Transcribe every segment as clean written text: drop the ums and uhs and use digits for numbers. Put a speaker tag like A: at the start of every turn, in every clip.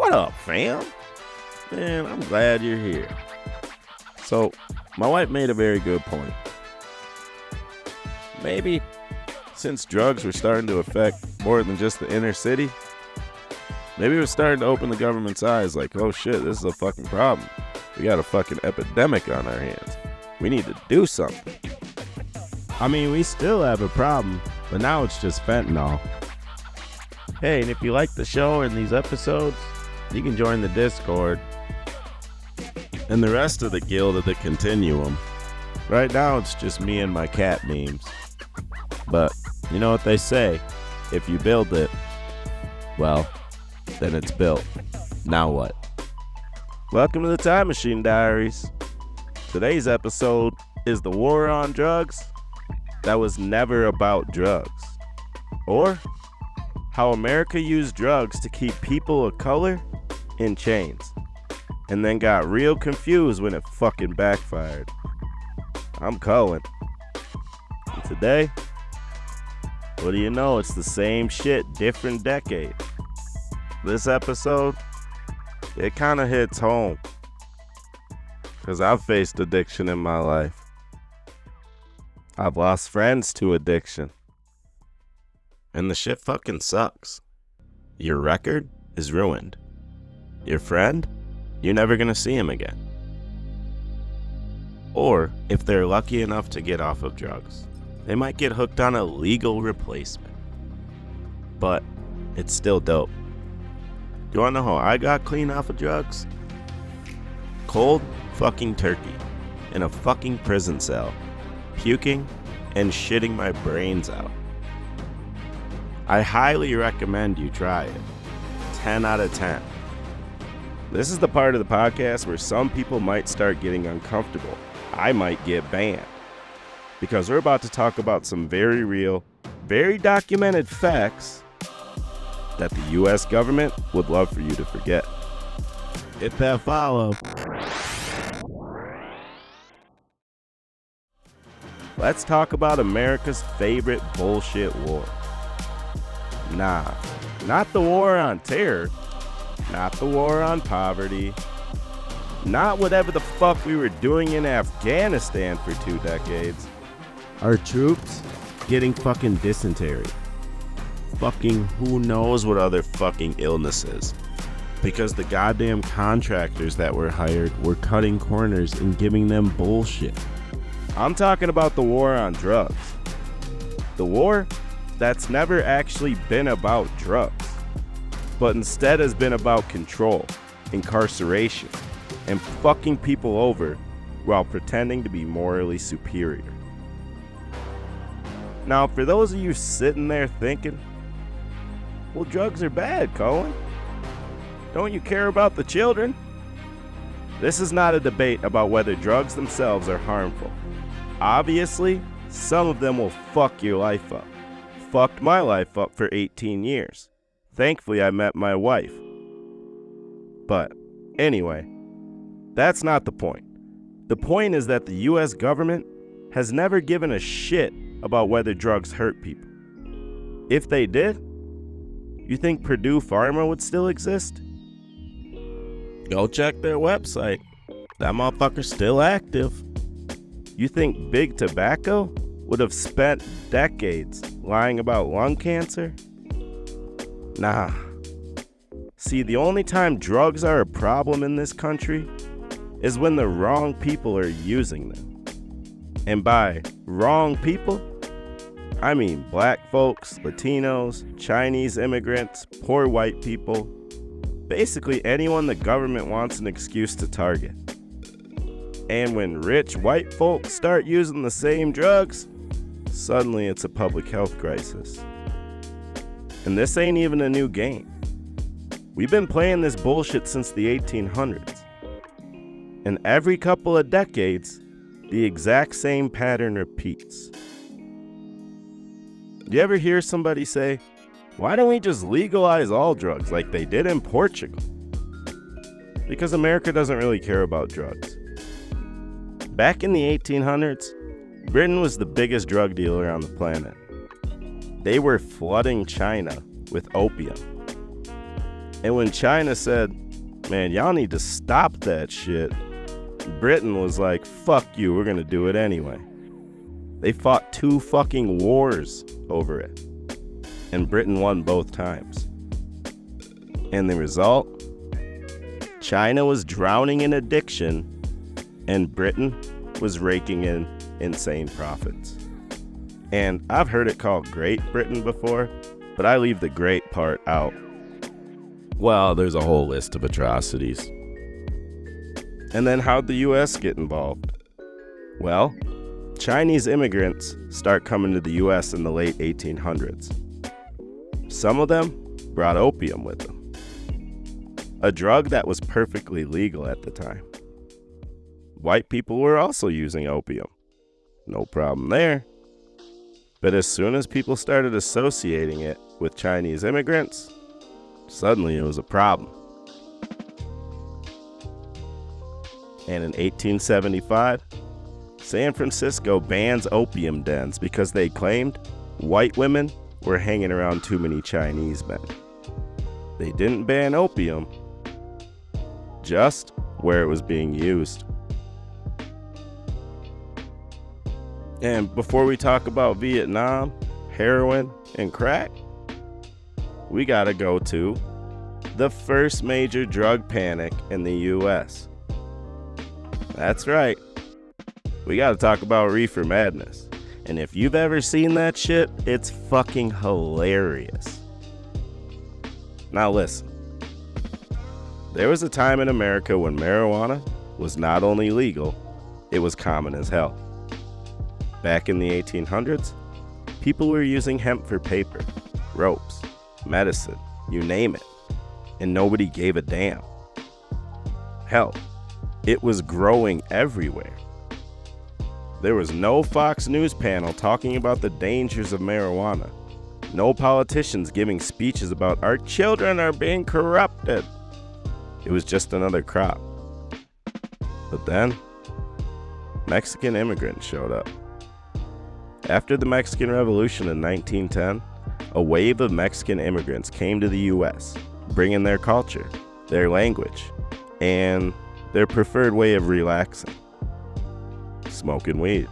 A: What up, fam? Man, I'm glad you're here. So, my wife made a very good point. Maybe since drugs were starting to affect more than just the inner city, maybe we're starting to open the government's eyes like, oh shit, this is a fucking problem. We got a fucking epidemic on our hands. We need to do something.
B: I mean, we still have a problem, but now it's just fentanyl.
A: Hey, and if you like the show and these episodes, you can join the Discord and the rest of the Guild of the Continuum. Right now, it's just me and my cat memes. But you know what they say, if you build it, well, then it's built. Now what? Welcome to the Time Machine Diaries. Today's episode is the war on drugs that was never about drugs. Or how America used drugs to keep people of color in chains and then got real confused when it fucking backfired. I'm Cohen. And today, what do you know? It's the same shit, different decade. This episode, it kind of hits home. Because I've faced addiction in my life. I've lost friends to addiction. And the shit fucking sucks. Your record is ruined. Your friend, you're never gonna see him again. Or, if they're lucky enough to get off of drugs, they might get hooked on a legal replacement. But it's still dope. You wanna know how I got clean off of drugs? Cold fucking turkey in a fucking prison cell, puking and shitting my brains out. I highly recommend you try it. 10 out of 10. This is the part of the podcast where some people might start getting uncomfortable. I might get banned. Because we're about to talk about some very real, very documented facts that the U.S. government would love for you to forget.
B: Hit that follow.
A: Let's talk about America's favorite bullshit war. Nah, not the war on terror, not the war on poverty, not whatever the fuck we were doing in Afghanistan for 2 decades.
B: Our troops getting fucking dysentery.
A: Fucking who knows what other fucking illnesses.
B: Because the goddamn contractors that were hired were cutting corners and giving them bullshit.
A: I'm talking about the war on drugs. The war that's never actually been about drugs, but instead has been about control, incarceration, and fucking people over while pretending to be morally superior. Now, for those of you sitting there thinking, well, drugs are bad, Cohen. Don't you care about the children? This is not a debate about whether drugs themselves are harmful. Obviously, some of them will fuck your life up. Fucked my life up for 18 years. Thankfully, I met my wife. But anyway, that's not the point. The point is that the U.S. government has never given a shit about whether drugs hurt people. If they did, you think Purdue Pharma would still exist? Go check their website. That motherfucker's still active. You think Big Tobacco would have spent decades lying about lung cancer? Nah. See, the only time drugs are a problem in this country is when the wrong people are using them. And by wrong people, I mean black folks, Latinos, Chinese immigrants, poor white people, basically anyone the government wants an excuse to target. And when rich white folks start using the same drugs, suddenly it's a public health crisis. And this ain't even a new game. We've been playing this bullshit since the 1800s. And every couple of decades, the exact same pattern repeats. You ever hear somebody say, why don't we just legalize all drugs like they did in Portugal? Because America doesn't really care about drugs. Back in the 1800s, Britain was the biggest drug dealer on the planet. They were flooding China with opium. And when China said, man, y'all need to stop that shit, Britain was like, fuck you, we're gonna do it anyway. They fought 2 fucking wars over it. And Britain won both times. And the result? China was drowning in addiction, and Britain was raking in insane profits. And I've heard it called Great Britain before, but I leave the great part out.
B: Well, there's a whole list of atrocities.
A: And then how'd the US get involved? Well, Chinese immigrants start coming to the US in the late 1800s. Some of them brought opium with them, a drug that was perfectly legal at the time. White people were also using opium. No problem there. But as soon as people started associating it with Chinese immigrants, suddenly it was a problem. And in 1875, San Francisco bans opium dens because they claimed white women were hanging around too many Chinese men. They didn't ban opium, just where it was being used. And before we talk about Vietnam, heroin, and crack, we gotta go to the first major drug panic in the US. That's right. We gotta talk about reefer madness. And if you've ever seen that shit, it's fucking hilarious. Now listen. There was a time in America when marijuana was not only legal, it was common as hell. Back in the 1800s, people were using hemp for paper, ropes, medicine, you name it, and nobody gave a damn. Hell, it was growing everywhere. There was no Fox News panel talking about the dangers of marijuana. No politicians giving speeches about our children are being corrupted. It was just another crop. But then, Mexican immigrants showed up. After the Mexican Revolution in 1910, a wave of Mexican immigrants came to the US, bringing their culture, their language, and their preferred way of relaxing: smoking weed.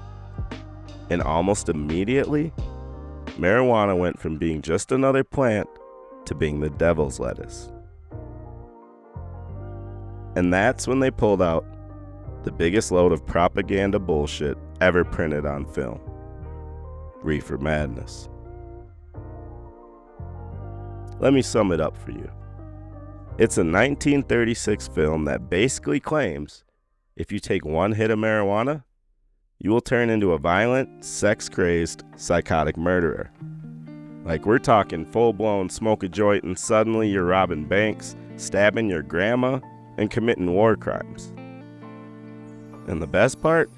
A: And almost immediately, marijuana went from being just another plant to being the devil's lettuce. And that's when they pulled out the biggest load of propaganda bullshit ever printed on film: reefer madness. Let me sum it up for you. It's a 1936 film that basically claims if you take one hit of marijuana, you will turn into a violent, sex-crazed, psychotic murderer. Like, we're talking full-blown smoke a joint and suddenly you're robbing banks, stabbing your grandma, and committing war crimes. And the best part?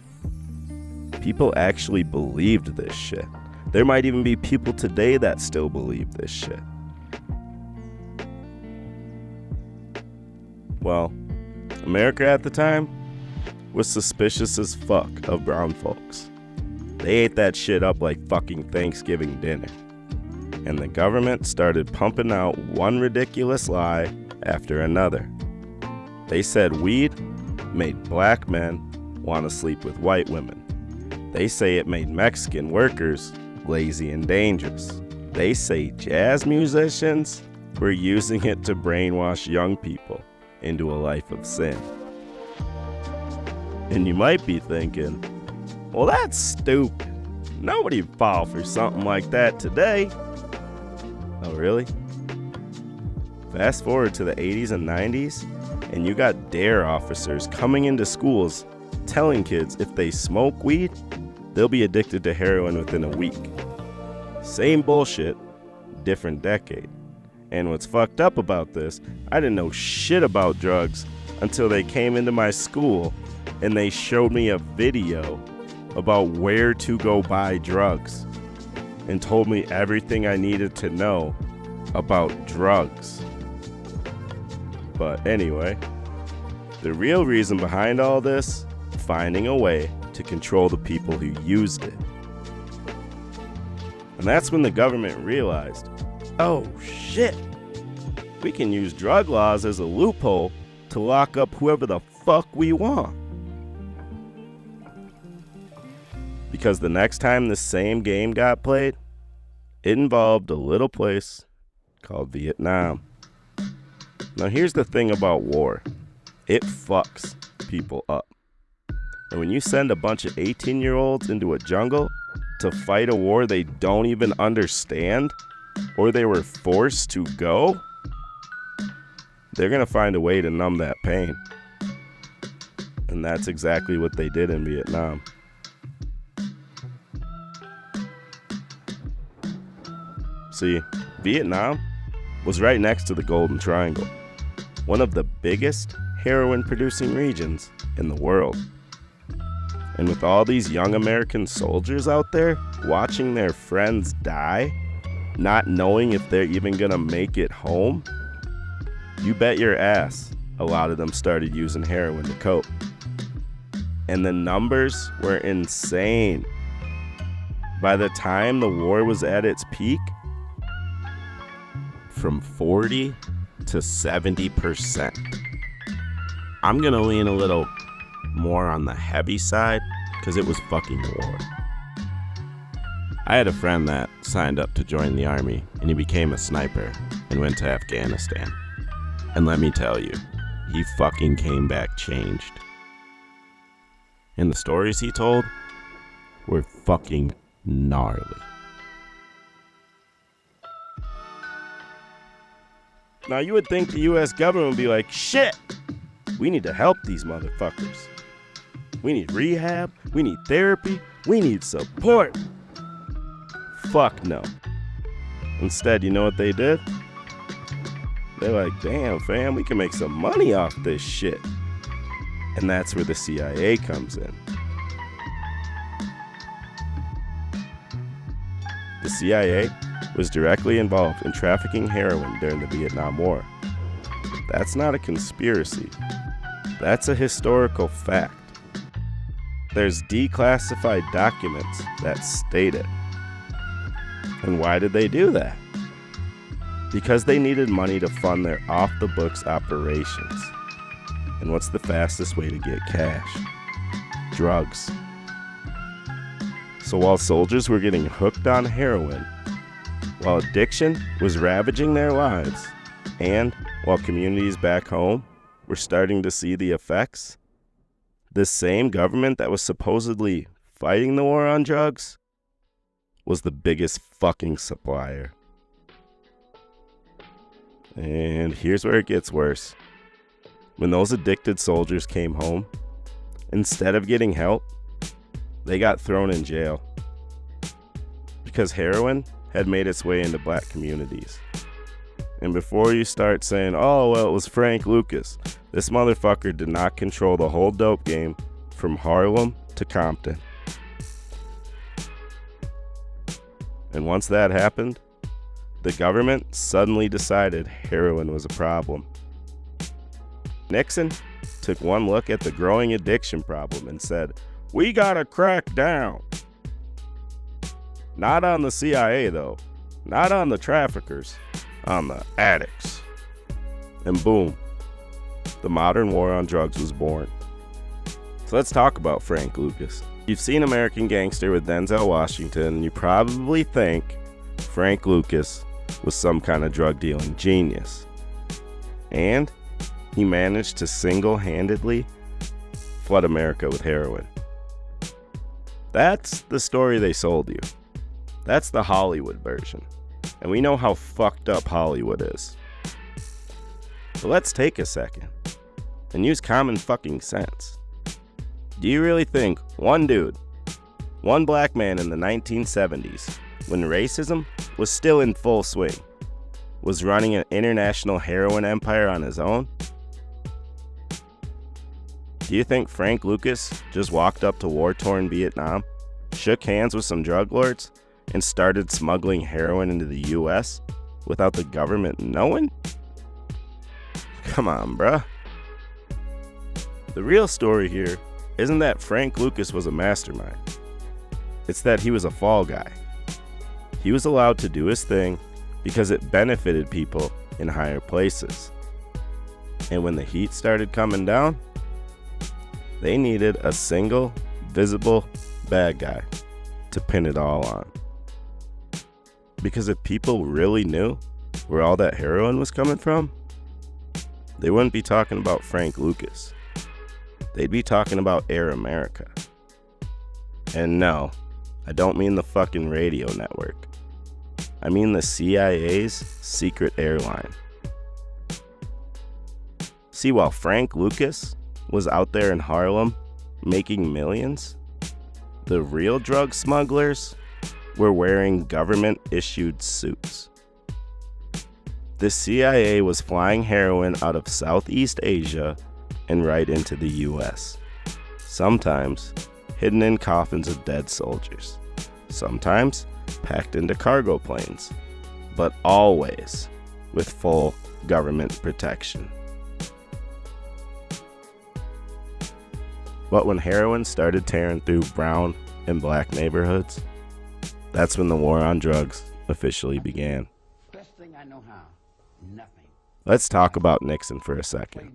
A: People actually believed this shit. There might even be people today that still believe this shit. Well, America at the time was suspicious as fuck of brown folks. They ate that shit up like fucking Thanksgiving dinner. And the government started pumping out one ridiculous lie after another. They said weed made black men want to sleep with white women. They say it made Mexican workers lazy and dangerous. They say jazz musicians were using it to brainwash young people into a life of sin. And you might be thinking, well, that's stupid. Nobody'd fall for something like that today. Oh, really? Fast forward to the 80s and 90s, and you got DARE officers coming into schools telling kids if they smoke weed, they'll be addicted to heroin within a week. Same bullshit, different decade. And what's fucked up about this, I didn't know shit about drugs until they came into my school and they showed me a video about where to go buy drugs and told me everything I needed to know about drugs. But anyway, the real reason behind all this, finding a way to control the people who used it. And that's when the government realized, oh shit, We can use drug laws as a loophole to lock up whoever the fuck we want. Because the next time the same game got played, it involved a little place called Vietnam. Now here's the thing about war. It fucks people up. And when you send a bunch of 18-year-olds into a jungle to fight a war they don't even understand, or they were forced to go, they're gonna find a way to numb that pain. And that's exactly what they did in Vietnam. See, Vietnam was right next to the Golden Triangle, one of the biggest heroin-producing regions in the world. And with all these young American soldiers out there watching their friends die, not knowing if they're even gonna make it home, you bet your ass a lot of them started using heroin to cope. And the numbers were insane. By the time the war was at its peak, from 40 to 70%. I'm gonna lean a little more on the heavy side because it was fucking war. I had a friend that signed up to join the army and he became a sniper and went to Afghanistan. And let me tell you, he fucking came back changed. And the stories he told were fucking gnarly. Now you would think the US government would be like, shit, we need to help these motherfuckers. We need rehab, we need therapy, we need support. Fuck no. Instead, you know what they did? They're like, damn fam, we can make some money off this shit. And that's where the CIA comes in. The CIA was directly involved in trafficking heroin during the Vietnam War. That's not a conspiracy. That's a historical fact. There's declassified documents that state it. And why did they do that? Because they needed money to fund their off-the-books operations. And what's the fastest way to get cash? Drugs. So while soldiers were getting hooked on heroin, while addiction was ravaging their lives, and while communities back home were starting to see the effects, this same government that was supposedly fighting the war on drugs was the biggest fucking supplier. And here's where it gets worse. When those addicted soldiers came home, instead of getting help, they got thrown in jail. Because heroin had made its way into black communities. And before you start saying, oh, well, it was Frank Lucas, this motherfucker did not control the whole dope game from Harlem to Compton. And once that happened, the government suddenly decided heroin was a problem. Nixon took one look at the growing addiction problem and said, we gotta crack down. Not on the CIA though, not on the traffickers, on the addicts. And boom, the modern war on drugs was born. So let's talk about Frank Lucas. You've seen American Gangster with Denzel Washington, and you probably think Frank Lucas was some kind of drug dealing genius. And he managed to single-handedly flood America with heroin. That's the story they sold you. That's the Hollywood version. And we know how fucked up Hollywood is. But let's take a second and use common fucking sense. Do you really think one dude, one black man in the 1970s, when racism was still in full swing, was running an international heroin empire on his own? Do you think Frank Lucas just walked up to war-torn Vietnam, shook hands with some drug lords, and started smuggling heroin into the US without the government knowing? Come on, bruh. The real story here isn't that Frank Lucas was a mastermind. It's that he was a fall guy. He was allowed to do his thing because it benefited people in higher places. And when the heat started coming down, they needed a single, visible bad guy to pin it all on. Because if people really knew where all that heroin was coming from, they wouldn't be talking about Frank Lucas. They'd be talking about Air America. And no, I don't mean the fucking radio network. I mean the CIA's secret airline. See, while Frank Lucas was out there in Harlem making millions, the real drug smugglers were wearing government-issued suits. The CIA was flying heroin out of Southeast Asia and right into the US, sometimes hidden in coffins of dead soldiers, sometimes packed into cargo planes, but always with full government protection. But when heroin started tearing through brown and black neighborhoods, that's when the war on drugs officially began.
C: Best thing I know how. Nothing.
A: Let's talk about Nixon for a second.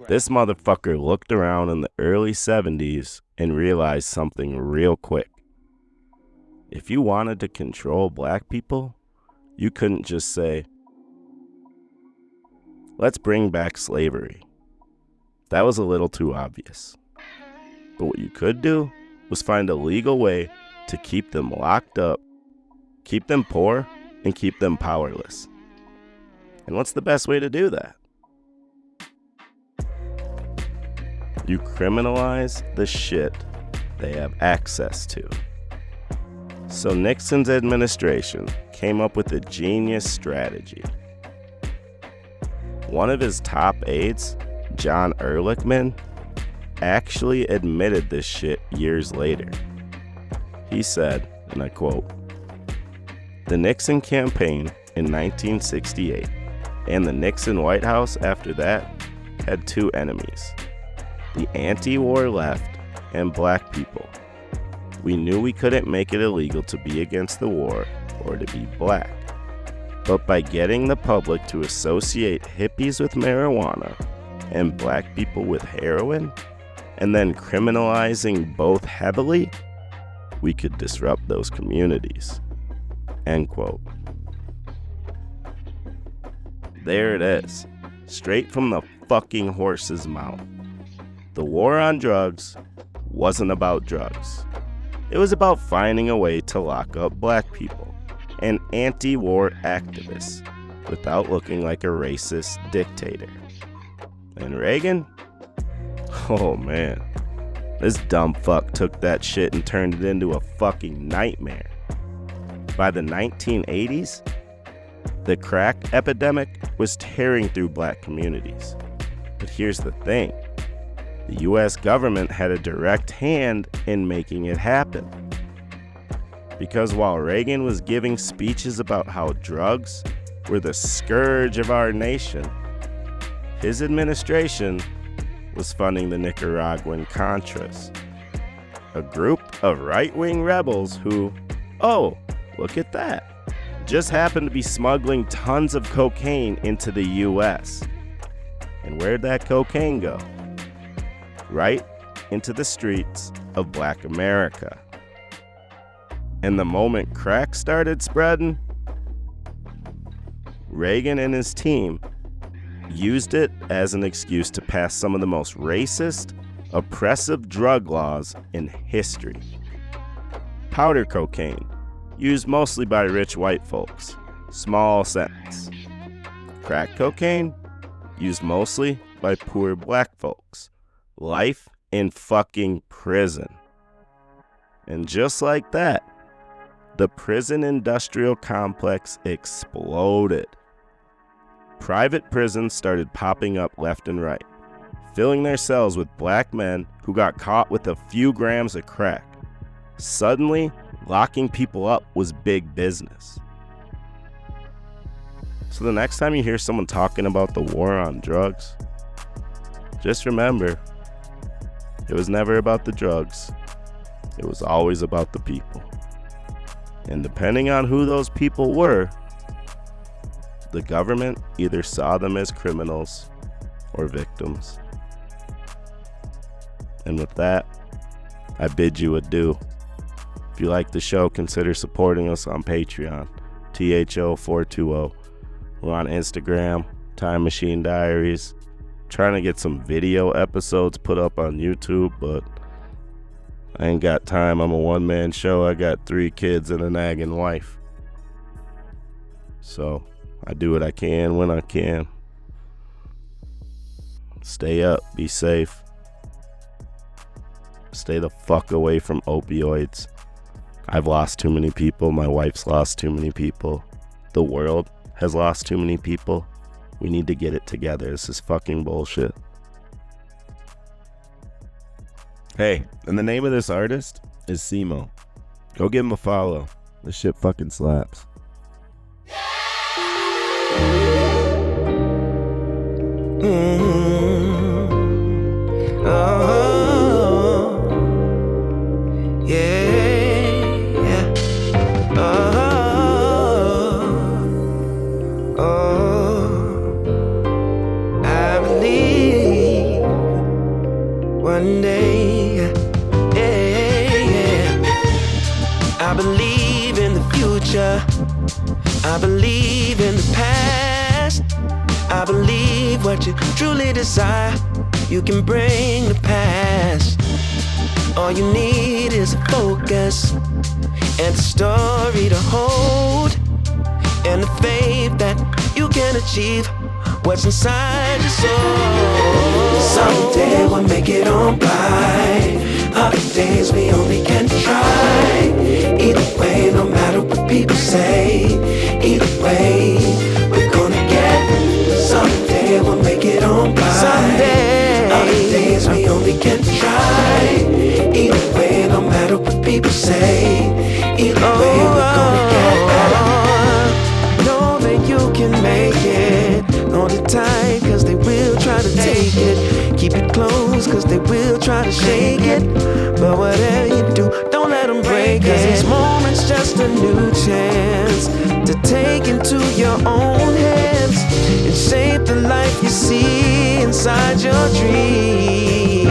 A: This motherfucker looked around in the early 70s and realized something real quick. If you wanted to control black people, you couldn't just say, let's bring back slavery. That was a little too obvious. But what you could do was find a legal way to keep them locked up, keep them poor, and keep them powerless. And what's the best way to do that? You criminalize the shit they have access to. So Nixon's administration came up with a genius strategy. One of his top aides, John Ehrlichman, actually admitted this shit years later. He said, and I quote, "The Nixon campaign in 1968 and the Nixon White House after that had two enemies, the anti-war left and black people. We knew we couldn't make it illegal to be against the war or to be black. But by getting the public to associate hippies with marijuana and black people with heroin, and then criminalizing both heavily, we could disrupt those communities." End quote. There it is, straight from the fucking horse's mouth. The war on drugs wasn't about drugs. It was about finding a way to lock up black people and anti-war activists without looking like a racist dictator. And Reagan? Oh man, this dumb fuck took that shit and turned it into a fucking nightmare. By the 1980s, the crack epidemic was tearing through black communities. But here's the thing. The US government had a direct hand in making it happen. Because while Reagan was giving speeches about how drugs were the scourge of our nation, his administration was funding the Nicaraguan Contras, a group of right-wing rebels who, oh, look at that, just happened to be smuggling tons of cocaine into the US. And where'd that cocaine go? Right into the streets of Black America. And the moment crack started spreading, Reagan and his team used it as an excuse to pass some of the most racist, oppressive drug laws in history. Powder cocaine, used mostly by rich white folks, small sentence. Crack cocaine, used mostly by poor black folks, life in fucking prison. And just like that, the prison industrial complex exploded. Private prisons started popping up left and right, filling their cells with black men who got caught with a few grams of crack. Suddenly, locking people up was big business. So the next time you hear someone talking about the war on drugs, just remember, it was never about the drugs. It was always about the people. And depending on who those people were, The government either saw them as criminals or victims. And with that, I bid you adieu. If you like the show, consider supporting us on Patreon, THO420. We're on Instagram, Time Machine Diaries. Trying to get some video episodes put up on YouTube, but I ain't got time. I'm a one-man show. I got 3 kids and a nagging wife. So I do what I can when I can. Stay up, be safe. Stay the fuck away from opioids. I've lost too many people. My wife's lost too many people. The world has lost too many people. We need to get it together. This is fucking bullshit. Hey, and the name of this artist is Simo. Go give him a follow. This shit fucking slaps.
D: One day, I believe in the future. I believe in the past. I believe what you truly desire, you can bring to pass. All you need is a focus and a story to hold, and the faith that you can achieve what's inside your soul. Someday we'll make it on by. Other days we only can try. Either way, no matter what people say, either way, we're gonna get. Someday we'll make it on by. Someday. Other days we only can try. Either way, no matter what people say, either way, we're gonna get better. Know that you can make it. Hold it tight, cause they will try to take it. Keep it close, cause they will try to shake it. But whatever you do, don't let them break it. Cause each moment's just a new chance to take into your own hands and shape the life you see inside your dreams.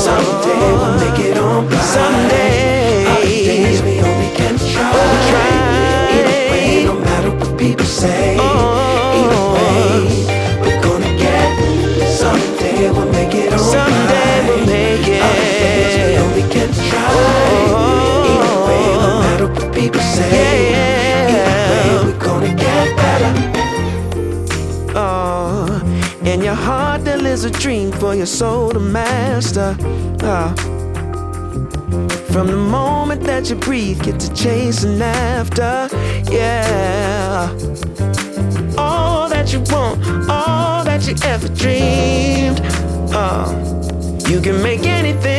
D: Someday we'll make it on by. Someday. Other days we only can try. Either way, no matter what people say, either way, we're gonna get. Someday we'll make it on. Someday we'll make it. Other days we only can try. Either way, no matter what people say, either way, we're gonna get better. In your heart there lives a dream for your soul to master. From the moment that you breathe, get to chasing after, yeah. All that you want, all that you ever dreamed. You can make anything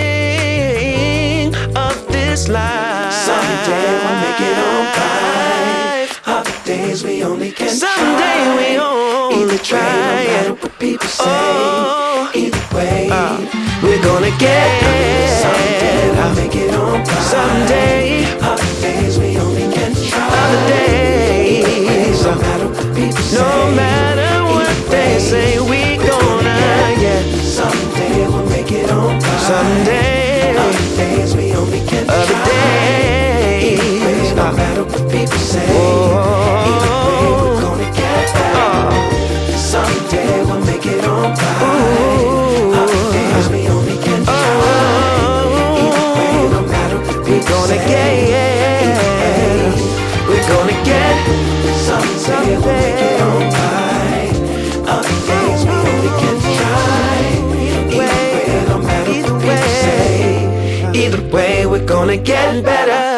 D: of this life. Someday we'll make it on by. Other days we only can try. Someday we only try. No matter what people say, either way, we're gonna get. Someday we'll make it on by. Someday. Other days we only can try. Other days, no matter what people say, no matter what they say, we gonna get. Someday we'll make it on by. Someday. Other days we only can try. Other days, no matter what people say, either way, we're gonna get better. Someday we'll make it on by. Other days we only can try. Either way, no matter what people say, either way, we're gonna get. Someday we'll make it on by. Other days we only can try. Either way, no matter what people say, either way, we're gonna get better.